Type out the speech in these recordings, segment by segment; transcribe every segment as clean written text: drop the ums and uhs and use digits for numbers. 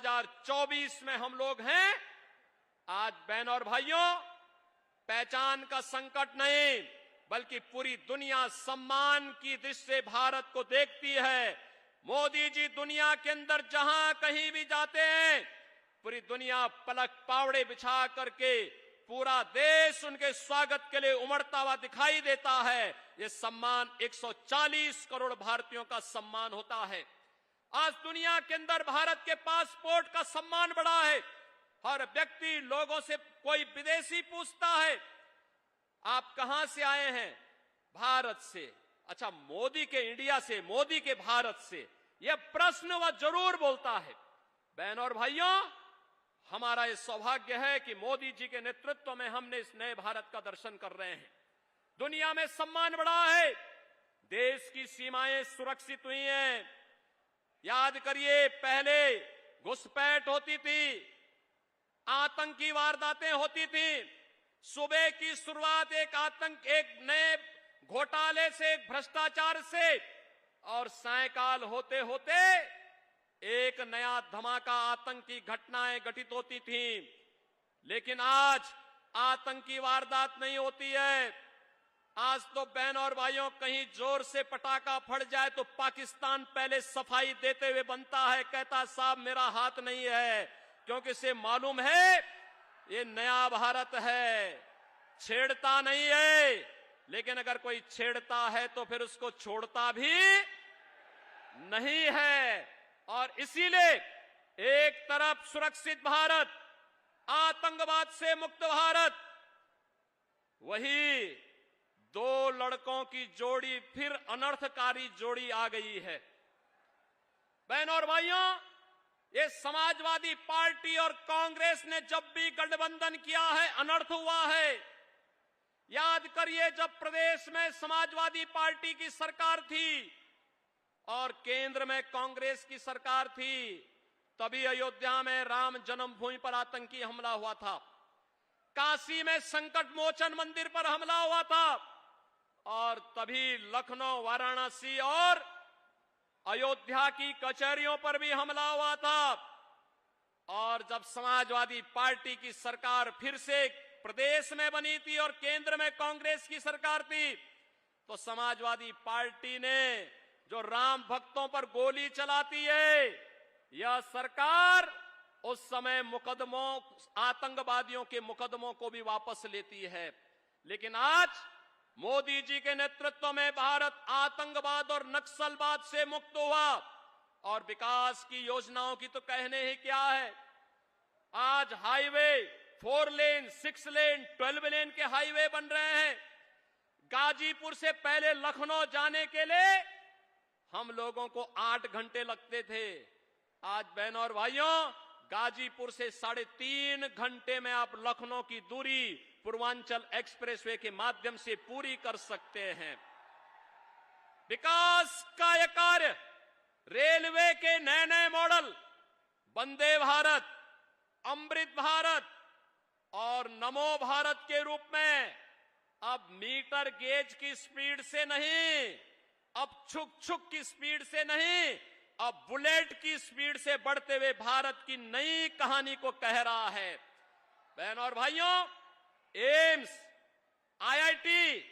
2024 में हम लोग हैं। आज बहन और भाइयों, पहचान का संकट नहीं बल्कि पूरी दुनिया सम्मान की दृष्टि से भारत को देखती है। मोदी जी दुनिया के अंदर जहां कहीं भी जाते हैं, पूरी दुनिया पलक पावड़े बिछा करके पूरा देश उनके स्वागत के लिए उमड़ता हुआ दिखाई देता है। ये सम्मान 140 करोड़ भारतीयों का सम्मान होता है। आज दुनिया के अंदर भारत के पासपोर्ट का सम्मान बढ़ा है। हर व्यक्ति, लोगों से कोई विदेशी पूछता है आप कहां से आए हैं? भारत से। अच्छा, मोदी के इंडिया से, मोदी के भारत से, यह प्रश्न वह जरूर बोलता है। बहन और भाइयों, हमारा यह सौभाग्य है कि मोदी जी के नेतृत्व में हमने इस नए भारत का दर्शन कर रहे हैं। दुनिया में सम्मान बढ़ा है, देश की सीमाएं सुरक्षित हुई हैं। याद करिए, पहले घुसपैठ होती थी, आतंकी वारदातें होती थी। सुबह की शुरुआत एक नए घोटाले से, एक भ्रष्टाचार से, और सायंकाल होते होते एक नया धमाका आतंकी घटनाएं घटित होती थी। लेकिन आज आतंकी वारदात नहीं होती है। आज तो बहन और भाइयों, कहीं जोर से पटाखा फट जाए तो पाकिस्तान पहले सफाई देते हुए बनता है, कहता साहब मेरा हाथ नहीं है, क्योंकि इसे मालूम है ये नया भारत है, छेड़ता नहीं है। लेकिन अगर कोई छेड़ता है तो फिर उसको छोड़ता भी नहीं है। और इसीलिए एक तरफ सुरक्षित भारत, आतंकवाद से मुक्त भारत, वही दो लड़कों की जोड़ी, फिर अनर्थकारी जोड़ी आ गई है। बहनों और भाइयों, ये समाजवादी पार्टी और कांग्रेस ने जब भी गठबंधन किया है, अनर्थ हुआ है। याद करिए, जब प्रदेश में समाजवादी पार्टी की सरकार थी और केंद्र में कांग्रेस की सरकार थी, तभी अयोध्या में राम जन्मभूमि पर आतंकी हमला हुआ था, काशी में संकट मोचन मंदिर पर हमला हुआ था, और तभी लखनऊ, वाराणसी और अयोध्या की कचहरियों पर भी हमला हुआ था। और जब समाजवादी पार्टी की सरकार फिर से प्रदेश में बनी थी और केंद्र में कांग्रेस की सरकार थी, तो समाजवादी पार्टी ने जो राम भक्तों पर गोली चलाती है, यह सरकार उस समय मुकदमों, आतंकवादियों के मुकदमों को भी वापस लेती है। लेकिन आज मोदी जी के नेतृत्व में भारत आतंकवाद और नक्सलवाद से मुक्त हुआ, और विकास की योजनाओं की तो कहने ही क्या है। आज हाईवे 4 लेन, 6 लेन, 12 लेन के हाईवे बन रहे हैं। गाजीपुर से पहले लखनऊ जाने के लिए हम लोगों को 8 घंटे लगते थे। आज बहनों और भाइयों, गाजीपुर से 3.5 घंटे में आप लखनऊ की दूरी पूर्वांचल एक्सप्रेसवे के माध्यम से पूरी कर सकते हैं। विकास का यह कार्य, रेलवे के नए नए मॉडल, वंदे भारत, अमृत भारत और नमो भारत के रूप में, अब मीटर गेज की स्पीड से नहीं, अब छुक छुक की स्पीड से नहीं, अब बुलेट की स्पीड से बढ़ते हुए भारत की नई कहानी को कह रहा है। बहनों और भाइयों, AIIMS, IIT,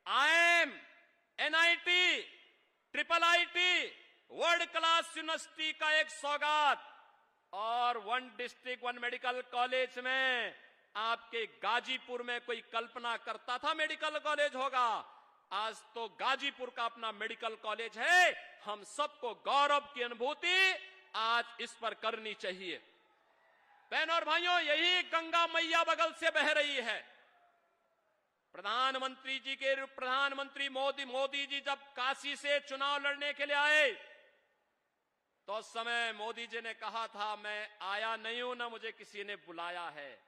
IIM, NIT, triple IT, world class university का एक सौगात, और 1 डिस्ट्रिक्ट 1 मेडिकल कॉलेज में, आपके गाजीपुर में कोई कल्पना करता था मेडिकल कॉलेज होगा? आज तो गाजीपुर का अपना मेडिकल कॉलेज है। हम सबको गौरव की अनुभूति आज इस पर करनी चाहिए। बहनों और भाइयों, यही गंगा मैया बगल से बह रही है। प्रधानमंत्री मोदी जी जब काशी से चुनाव लड़ने के लिए आए, तो उस समय मोदी जी ने कहा था, मैं आया नहीं हूं, ना मुझे किसी ने बुलाया है,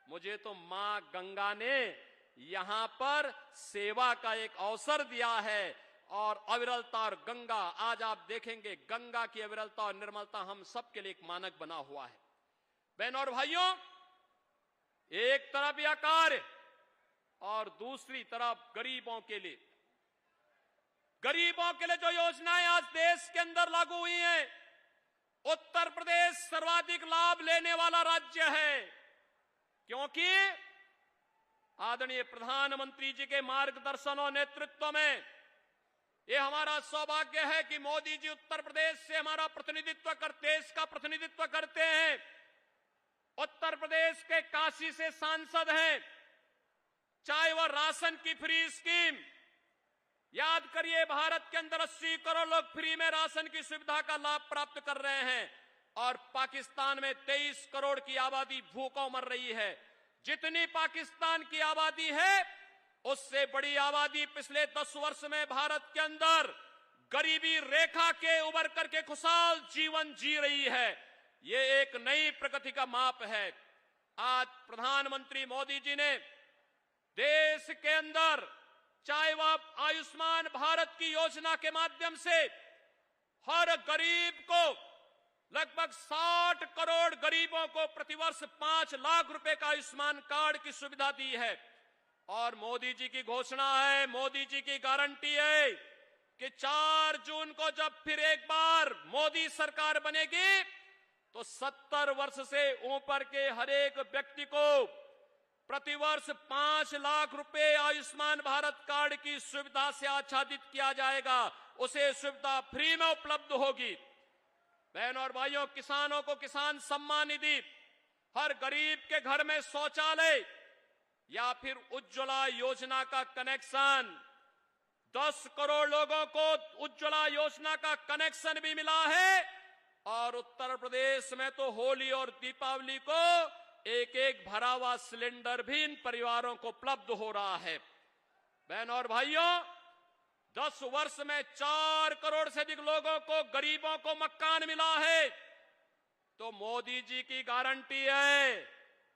मुझे तो मां गंगा ने यहां पर सेवा का एक अवसर दिया है। और अविरलता और गंगा, आज आप देखेंगे गंगा की अविरलता और निर्मलता हम सबके लिए एक मानक बना हुआ है। बहनों और भाइयों, एक तरफ यह कार्य और दूसरी तरफ गरीबों के लिए जो योजनाएं आज देश के अंदर लागू हुई हैं, उत्तर प्रदेश सर्वाधिक लाभ लेने वाला राज्य है, क्योंकि आदरणीय प्रधानमंत्री जी के मार्गदर्शन और नेतृत्व में ये हमारा सौभाग्य है कि मोदी जी उत्तर प्रदेश से हमारा प्रतिनिधित्व देश का प्रतिनिधित्व करते हैं। उत्तर प्रदेश के काशी से सांसद हैं, चाहे वह राशन की फ्री स्कीम, याद करिए भारत के अंदर 80 करोड़ लोग फ्री में राशन की सुविधा का लाभ प्राप्त कर रहे हैं और पाकिस्तान में 23 करोड़ की आबादी भूखों मर रही है। जितनी पाकिस्तान की आबादी है उससे बड़ी आबादी पिछले 10 वर्ष में भारत के अंदर गरीबी रेखा के उबर करके खुशहाल जीवन जी रही है। ये एक नई प्रगति का माप है। आज प्रधानमंत्री मोदी जी ने देश के अंदर चाहे वह आयुष्मान भारत की योजना के माध्यम से हर गरीब को लगभग 60 करोड़ गरीबों को प्रतिवर्ष 5 लाख रुपए का आयुष्मान कार्ड की सुविधा दी है। और मोदी जी की घोषणा है, मोदी जी की गारंटी है कि 4 जून को जब फिर एक बार मोदी सरकार बनेगी तो 70 वर्ष से ऊपर के हर एक व्यक्ति को प्रतिवर्ष 5 लाख रुपए आयुष्मान भारत कार्ड की सुविधा से आच्छादित किया जाएगा। उसे सुविधा फ्री में उपलब्ध होगी। बहनों और भाइयों, किसानों को किसान सम्मान निधि, हर गरीब के घर में शौचालय या फिर उज्ज्वला योजना का कनेक्शन, 10 करोड़ लोगों को उज्ज्वला योजना का कनेक्शन भी मिला है। और उत्तर प्रदेश में तो होली और दीपावली को एक एक भरा हुआ सिलेंडर भी इन परिवारों को उपलब्ध हो रहा है। बहनों और भाइयों, 10 वर्ष में 4 करोड़ से अधिक लोगों को, गरीबों को मकान मिला है। तो मोदी जी की गारंटी है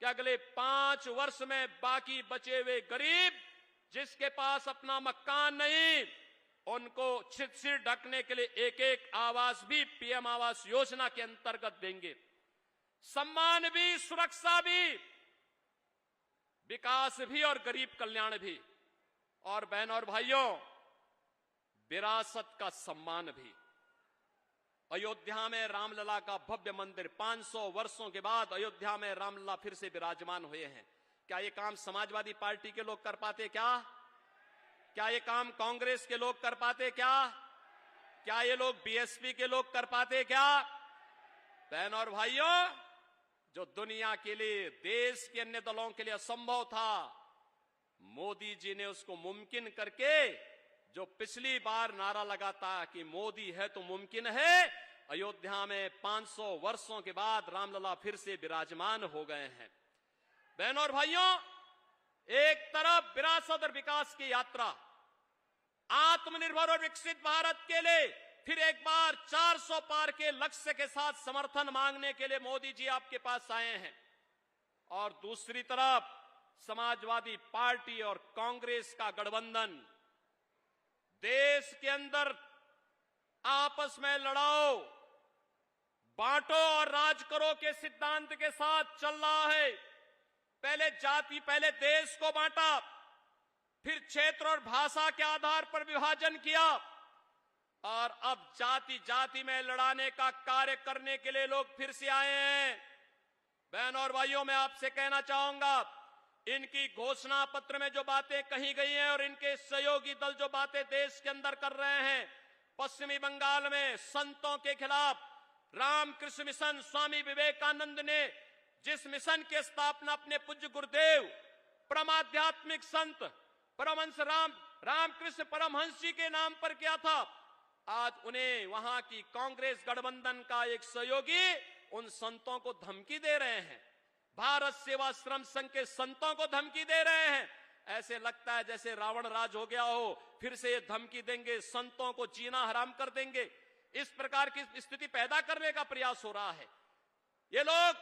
कि अगले 5 वर्ष में बाकी बचे हुए गरीब जिसके पास अपना मकान नहीं, उनको सिर ढकने के लिए एक एक आवास भी पीएम आवास योजना के अंतर्गत देंगे। सम्मान भी, सुरक्षा भी, विकास भी और गरीब कल्याण भी। और बहनों और भाइयों, विरासत का सम्मान भी। अयोध्या में रामलला का भव्य मंदिर 500 वर्षों के बाद अयोध्या में रामलला फिर से विराजमान हुए हैं। क्या ये काम समाजवादी पार्टी के लोग कर पाते? क्या ये काम कांग्रेस के लोग कर पाते? क्या ये लोग बीएसपी के लोग कर पाते? बहनों और भाइयों, जो दुनिया के लिए, देश के अन्य दलों के लिए असंभव था, मोदी जी ने उसको मुमकिन करके, जो पिछली बार नारा लगाता कि मोदी है तो मुमकिन है, अयोध्या में 500 वर्षों के बाद रामलला फिर से विराजमान हो गए हैं। बहनों और भाइयों, एक तरफ विरासत और विकास की यात्रा, आत्मनिर्भर और विकसित भारत के लिए फिर एक बार 400 पार के लक्ष्य के साथ समर्थन मांगने के लिए मोदी जी आपके पास आए हैं। और दूसरी तरफ समाजवादी पार्टी और कांग्रेस का गठबंधन देश के अंदर आपस में लड़ाओ, बांटो और राज करो के सिद्धांत के साथ चल रहा है। पहले देश को बांटा, फिर क्षेत्र और भाषा के आधार पर विभाजन किया और अब जाति जाति में लड़ाने का कार्य करने के लिए लोग फिर से आए हैं। बहनों और भाइयों, मैं आपसे कहना चाहूंगा, इनकी घोषणा पत्र में जो बातें कही गई हैं और इनके सहयोगी दल जो बातें देश के अंदर कर रहे हैं, पश्चिमी बंगाल में संतों के खिलाफ रामकृष्ण मिशन, स्वामी विवेकानंद ने जिस मिशन की स्थापना अपने पूज्य गुरुदेव परमाध्यात्मिक संत परमहंस रामकृष्ण परमहंस जी के नाम पर किया था, आज उन्हें वहां की कांग्रेस गठबंधन का एक सहयोगी उन संतों को धमकी दे रहे हैं। भारत सेवाश्रम संघ के संतों को धमकी दे रहे हैं। ऐसे लगता है जैसे रावण राज हो गया हो, फिर से ये धमकी देंगे, संतों को जीना हराम कर देंगे। इस प्रकार की स्थिति पैदा करने का प्रयास हो रहा है। ये लोग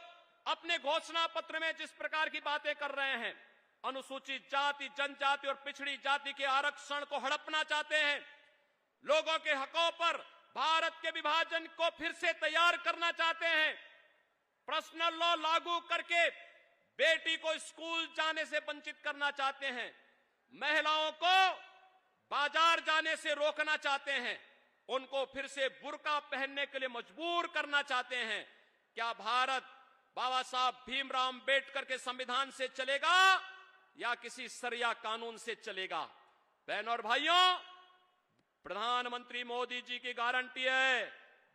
अपने घोषणा पत्र में जिस प्रकार की बातें कर रहे हैं, अनुसूचित जाति, जनजाति और पिछड़ी जाति के आरक्षण को हड़पना चाहते हैं, लोगों के हकों पर भारत के विभाजन को फिर से तैयार करना चाहते हैं, पर्सनल लॉ लागू करके बेटी को स्कूल जाने से वंचित करना चाहते हैं, महिलाओं को बाजार जाने से रोकना चाहते हैं। उनको फिर से बुर्का पहनने के लिए मजबूर करना चाहते हैं। क्या भारत बाबा साहब भीमराव अंबेडकर के संविधान से चलेगा या किसी सरिया कानून से चलेगा? बहनों और भाइयों, प्रधानमंत्री मोदी जी की गारंटी है,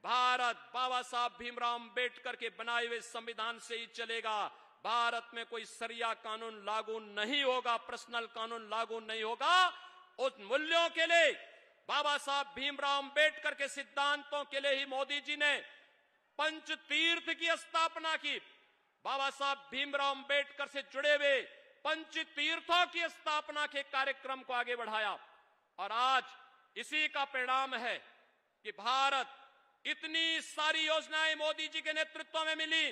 भारत बाबा साहब भीमराव अंबेडकर के बनाए हुए संविधान से ही चलेगा। भारत में कोई सरिया कानून लागू नहीं होगा, पर्सनल कानून लागू नहीं होगा। उस मूल्यों के लिए, बाबा साहब भीमराव अंबेडकर के सिद्धांतों के लिए ही मोदी जी ने पंच तीर्थ की स्थापना की। बाबा साहब भीमराव अंबेडकर से जुड़े हुए पंच तीर्थों की स्थापना के कार्यक्रम को आगे बढ़ाया और आज इसी का परिणाम है कि भारत, इतनी सारी योजनाएं मोदी जी के नेतृत्व में मिली,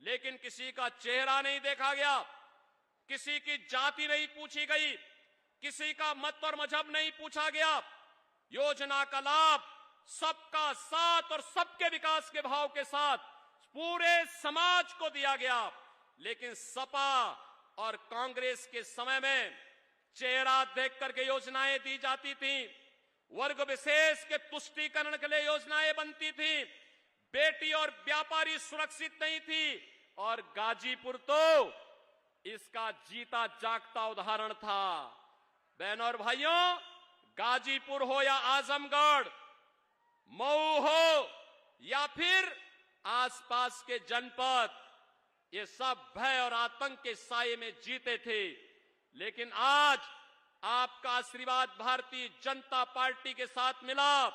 लेकिन किसी का चेहरा नहीं देखा गया, किसी की जाति नहीं पूछी गई, किसी का मत और मजहब नहीं पूछा गया। योजना का लाभ सबका साथ और सबके विकास के भाव के साथ पूरे समाज को दिया गया। लेकिन सपा और कांग्रेस के समय में चेहरा देख करके योजनाएं दी जाती थी, वर्ग विशेष के तुष्टीकरण के लिए योजनाएं बनती थी, बेटी और व्यापारी सुरक्षित नहीं थी। और गाजीपुर तो इसका जीता जागता उदाहरण था। बहनों और भाइयों, गाजीपुर हो या आजमगढ़, मऊ हो या फिर आसपास के जनपद, ये सब भय और आतंक के साये में जीते थे। लेकिन आज आपका आशीर्वाद भारतीय जनता पार्टी के साथ मिला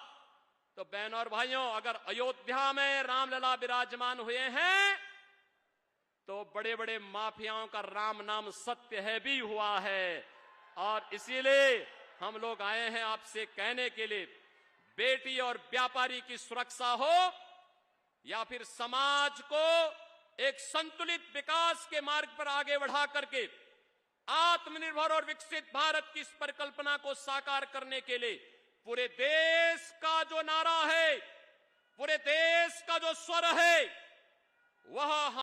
तो बहनों और भाइयों, अगर अयोध्या में रामलला विराजमान हुए हैं तो बड़े बड़े माफियाओं का राम नाम सत्य है भी हुआ है। और इसीलिए हम लोग आए हैं आपसे कहने के लिए, बेटी और व्यापारी की सुरक्षा हो या फिर समाज को एक संतुलित विकास के मार्ग पर आगे बढ़ा करके आत्मनिर्भर और विकसित भारत की इस परिकल्पना को साकार करने के लिए पूरे देश का जो नारा है, पूरे देश का जो स्वर है, वह